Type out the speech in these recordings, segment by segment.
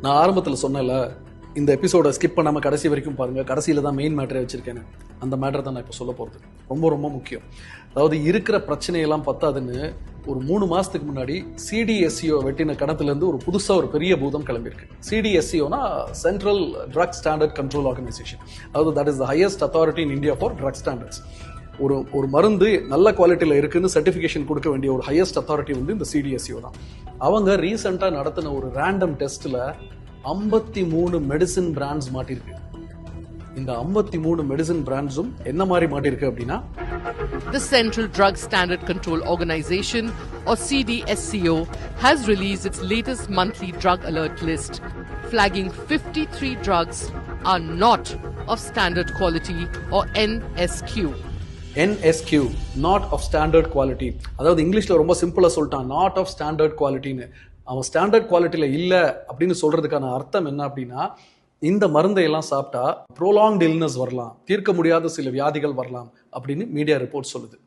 நான் ஆரம்பத்தில் சொன்னேன்ல, இந்த எபிசோட ஸ்கிப் பண்ணாமல் கடைசி வரைக்கும் பாருங்க. கடைசியில் தான் மெயின் மேட்டரை வச்சிருக்கேன். அந்த மேட்டர் தான் நான் இப்போ சொல்ல போகிறது. ரொம்ப ரொம்ப முக்கியம். அதாவது இருக்கிற பிரச்சனையெல்லாம் பத்தாதுன்னு ஒரு 3 மாசத்துக்கு முன்னாடி சிடிஎஸ்சிஓ வெட்டின கணத்துலேருந்து ஒரு புதுசாக ஒரு பெரிய பூதம் கிளம்பியிருக்கு. சிடிஎஸ்சிஓனா central drug standard control organisation. அதாவது that is the highest authority in India for drug standards. ஒரு மருந்து நல்ல குவாலிட்டியில் இருக்குன்னு சர்டிஃபிகேஷன் கொடுக்க வேண்டிய ஒரு ஹையஸ்ட் அத்தாரிட்டி வந்து இந்த சிடிஎஸ்சிஓ தான். அவங்க ரீசெண்டாக நடத்தின ஒரு ரேண்டம் டெஸ்ட்டில் 53 மெடிசின் பிராண்ட்ஸ் மாட்டிருக்கு. இந்த 53 மெடிசின் பிராண்ட்ஸும் என்ன மாதிரி மாட்டிருக்கு அப்படின்னா, The Central Drug Standard Control Organization, or CDSCO, has released its latest monthly drug alert list, flagging 53 drugs are not of standard quality, or NSQ. NSQ, not of standard quality. அதாவது இங்கிலீஷ்ல ரொம்ப சிம்பிளா சொல்லிட்டான், not of standard qualityன்னு. அவன் standard குவாலிட்டியில் இல்லை அப்படின்னு சொல்றதுக்கான அர்த்தம் என்ன அப்படின்னா, இந்த மருந்தை எல்லாம் சாப்பிட்டா ப்ரோலாங்ட் இல்னஸ் வரலாம், தீர்க்க முடியாத சில வியாதிகள் வரலாம் அப்படின்னு மீடியா ரிப்போர்ட் சொல்லுது.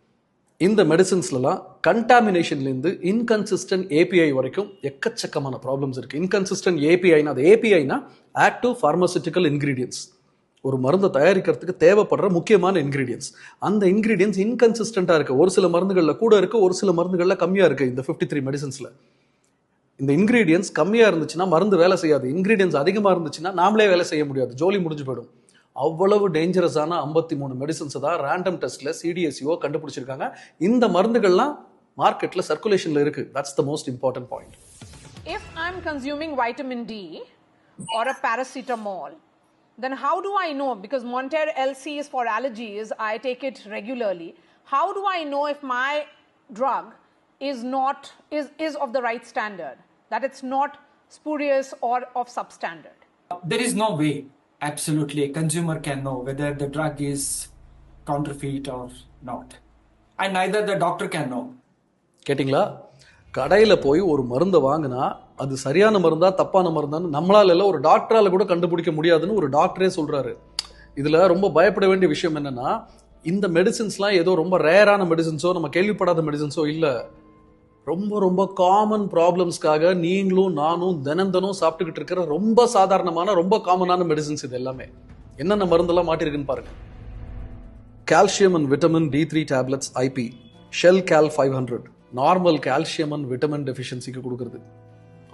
இந்த மெடிசின்ஸ்லாம் கண்டாமினேஷன்லேருந்து இன்கன்சிஸ்டன்ட் ஏபிஐ வரைக்கும் எக்கச்சக்கமான ப்ராப்ளம்ஸ் இருக்கு. இன்கன்சிஸ்டன்ட் ஏபிஐனா, அது ஏபிஐனா ஆக்டிவ் பார்மசூட்டிக்கல் இன்கிரீடியன்ஸ். ஒரு மருந்தை தயாரிக்கிறதுக்கு தேவைப்படுற முக்கியமான இன்கிரீடியன்ஸ். அந்த இன்கிரீடியன்ஸ் இன்கன்சிஸ்டண்டா இருக்கு. ஒரு சில மருந்துகளில் கூட இருக்கு, ஒரு சில மருந்துகளில் கம்மியா இருக்கு. இந்த 53 மெடிசின்ஸ்ல இந்த இன்கிரீடியன்ஸ் கம்மியா இருந்துச்சுன்னா மருந்து வேலை செய்யாது. இன்கிரீடியன்ஸ் அதிகமா இருந்துச்சுன்னா நாமளே வேலை செய்ய முடியாது, ஜோலி முடிஞ்சு போயிடும். அவ்வளவு டேஞ்சரஸான 53 மெடிசின்ஸ் தான் ரேண்டம் டெஸ்ட்ல சிடிஎஸ்சிஓ கண்டுபிடிச்சிருக்காங்க. இந்த மருந்துகள்லாம் மார்க்கெட்ல சர்க்குலேஷன்ல இருக்கு. That's the most important point. If I'm consuming vitamin D or a paracetamol, then how do I know? Because Monter LC is for allergies, I take it regularly. How do I know if my drug is of the right standard, that it's not spurious or of substandard? There is no way absolutely a consumer can know whether the drug is counterfeit or not, and neither the doctor can know. கேட்டிங்களா? கடையில் போய் ஒரு மருந்தை வாங்கினா அது சரியான மருந்தா தப்பான மருந்தான்னு நம்மளால இல்லை, ஒரு டாக்டரால கூட கண்டுபிடிக்க முடியாதுன்னு ஒரு டாக்டரே சொல்றாரு. இதுல ரொம்ப பயப்பட வேண்டிய விஷயம் என்னன்னா, இந்த மெடிசின்ஸ்லாம் ஏதோ ரொம்ப ரேரான மெடிசின்ஸோ நம்ம கேள்விப்படாத மெடிசின்ஸோ இல்லை. ரொம்ப ரொம்ப காமன் ப்ராப்ளம்ஸ்க்காக நீங்களும் நானும் தினம் சாப்பிட்டுக்கிட்டு இருக்கிற ரொம்ப சாதாரணமான ரொம்ப காமனான மெடிசின்ஸ் இது எல்லாமே. என்னென்ன மருந்தெல்லாம் மாட்டிருக்குன்னு பாருங்க. Calcium and vitamin D3 tablets IP, Shelcal 500 normal calcium and vitamin டெஃபிஷியன்சிக்கு கொடுக்குறது.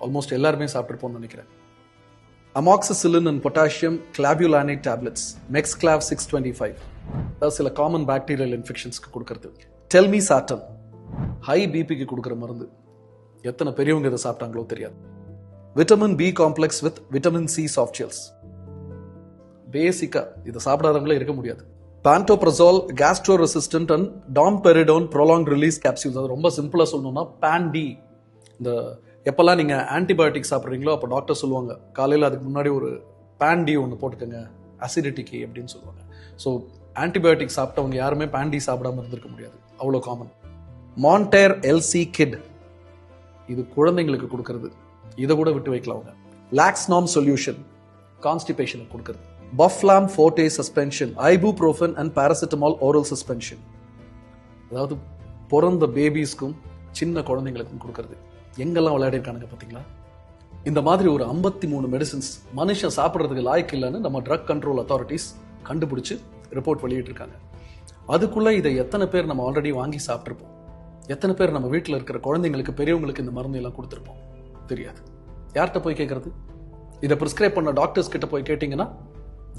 ஆல்மோஸ்ட் எல்லாருமே சாப்பிட்டுருப்போம்னு நினைக்கிறேன். Amoxicillin and potassium clavulanate tablets, Moxclav 625 சில காமன் பாக்டீரியல் இன்ஃபெக்ஷன்ஸ்க்கு கொடுக்கறது. டெல்மி சாட்டன் ஹை பிபிக்கு கொடுக்குற மருந்து. எத்தனை பெரியவங்க இதை சாப்பிட்டாங்களோ தெரியாது. Vitamin B complex with vitamin C soft gels. பேசிக்கா இதை சாப்பிடாதவங்களே இருக்க முடியாது. Pantoprazole gastro resistant and domperidone prolong release capsules. அது ரொம்ப சிம்பிளா சொல்லணும்னா பான்டி. இந்த எப்பெல்லாம் நீங்க ஆன்டிபயோட்டிக் சாப்பிட்றீங்களோ அப்போ டாக்டர் சொல்லுவாங்க, காலையில் அதுக்கு முன்னாடி ஒரு பான்டி ஒன்று போட்டுக்கோங்க அசிடிட்டிக்கு அப்படின்னு சொல்லுவாங்க. ஸோ ஆன்டிபயோட்டிக் சாப்பிட்டவங்க யாருமே பான்டி சாப்பிடாம இருந்திருக்க முடியாது, அவ்வளோ காமன். மான்டேர் எல்சி கிட், இது குழந்தைங்களுக்கு கொடுக்கறது. இதை கூட விட்டு வைக்கலாம் அவங்க. லாக்ஸ்நாம் சொல்யூஷன் கான்ஸ்டிபேஷனுக்கு கொடுக்கறது. பஃப்லாம் forte suspension, ibuprofen and paracetamol oral suspension. அதாவது பிறந்த பேபிஸ்க்கும் சின்ன குழந்தைங்களுக்கும் கொடுக்கறது. எங்கெல்லாம் விளையாடி இருக்கானுங்க பார்த்தீங்களா? இந்த மாதிரி ஒரு 53 மெடிசின்ஸ் மனுஷன் சாப்பிட்றதுக்கு லாய்க்கு இல்லைன்னு நம்ம ட்ரக் கண்ட்ரோல் அத்தாரிட்டிஸ் கண்டுபிடிச்சு ரிப்போர்ட் வெளியிட்டிருக்காங்க. அதுக்குள்ள இதை எத்தனை பேர் நம்ம ஆல்ரெடி வாங்கி சாப்பிட்ருப்போம்? எத்தனை பேர் நம்ம வீட்டில் இருக்கிற குழந்தைங்களுக்கு பெரியவங்களுக்கு இந்த மருந்து எல்லாம் கொடுத்துருப்போம்? தெரியாது. யார்கிட்ட போய் கேட்கறது? இதை ப்ரிஸ்கிரைப் பண்ண டாக்டர்ஸ் கிட்ட போய் கேட்டிங்கன்னா,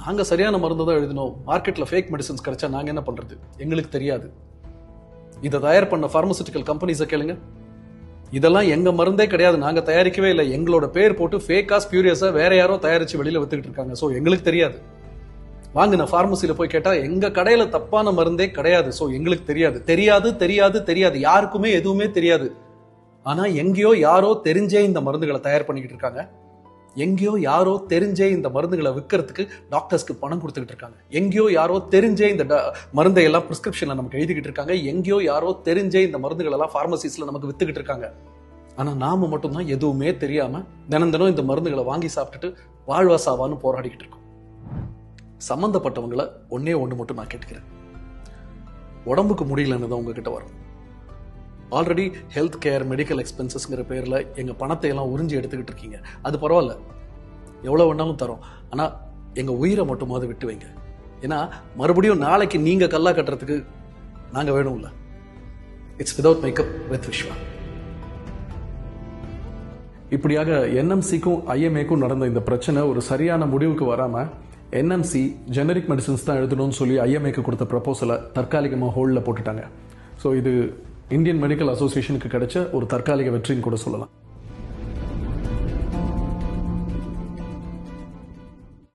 நாங்கள் சரியான மருந்து தான் எழுதினோம், மார்க்கெட்டில் ஃபேக் மெடிசன்ஸ் கிடைச்சா நாங்கள் என்ன பண்ணுறது, எங்களுக்கு தெரியாது. இதை தயார் பண்ண பார்மசூட்டிக்கல் கம்பெனிஸை கேளுங்க, இதெல்லாம் எங்க மருந்தே கிடையாது, நாங்க தயாரிக்கவே இல்லை, எங்களோட பேர் போட்டு ஃபேக்கா ஸ்பியூரியஸா வேற யாரோ தயாரிச்சு வெளியில வித்துக்கிட்டு இருக்காங்க, ஸோ எங்களுக்கு தெரியாது. வாங்கின பார்மசியில போய் கேட்டா எங்க கடையில தப்பான மருந்தே கிடையாது, ஸோ எங்களுக்கு தெரியாது. தெரியாது தெரியாது தெரியாது, யாருக்குமே எதுவுமே தெரியாது. ஆனா எங்கேயோ யாரோ தெரிஞ்சே இந்த மருந்துகளை தயார் பண்ணிக்கிட்டு இருக்காங்க. எங்கேயோ யாரோ தெரிஞ்சே இந்த மருந்துகளை விற்கிறதுக்கு டாக்டர்ஸ்க்கு பணம் கொடுத்துக்கிட்டு இருக்காங்க. எங்கேயோ யாரோ தெரிஞ்சே இந்த மருந்தை எல்லாம் பிரிஸ்கிரிப்ஷன்ல நமக்கு எழுதிக்கிட்டு இருக்காங்க. எங்கேயோ யாரோ தெரிஞ்சே இந்த மருந்துகள் எல்லாம் பார்மசிஸ்ல நமக்கு வித்துக்கிட்டு இருக்காங்க. ஆனா நாம மட்டும்தான் எதுவுமே தெரியாம தினம் இந்த மருந்துகளை வாங்கி சாப்பிட்டுட்டு வாழ்வா சாவான்னு போராடிக்கிட்டு இருக்கோம். சம்பந்தப்பட்டவங்களை ஒன்னே ஒன்று மட்டும் நான் கேட்டுக்கிறேன், உடம்புக்கு முடியலன்னு தான் உங்ககிட்ட வரும். ஆல்ரெடி ஹெல்த் கேர் மெடிக்கல் எக்ஸ்பென்சஸ்ங்கிற பேரில் எங்கள் பணத்தை எல்லாம் உறிஞ்சி எடுத்துக்கிட்டு இருக்கீங்க, அது பரவாயில்ல. எவ்வளோ வேணாலும் தரோம். ஆனால் எங்கள் உயிரை மட்டுமாவது விட்டு வைங்க. ஏன்னா மறுபடியும் நாளைக்கு நீங்கள் கல்லா கட்டுறதுக்கு நாங்கள் வேணும்ல. It's without makeup with Viswa. இப்படியாக என்எம்சிக்கும் ஐஎம்ஏக்கும் நடந்த இந்த பிரச்சனை ஒரு சரியான முடிவுக்கு வராமல் என்எம்சி ஜெனரிக் மெடிசன்ஸ் தான் எழுதணும்னு சொல்லி ஐஎம்ஏக்கு கொடுத்த ப்ரப்போசலை தற்காலிகமாக ஹோல்டில் போட்டுட்டாங்க. ஸோ இது இந்தியன் மெடிக்கல் அசோசியேஷனுக்கு கிடைச்ச ஒரு தற்காலிக வெற்றின்னு கூட சொல்லலாம்.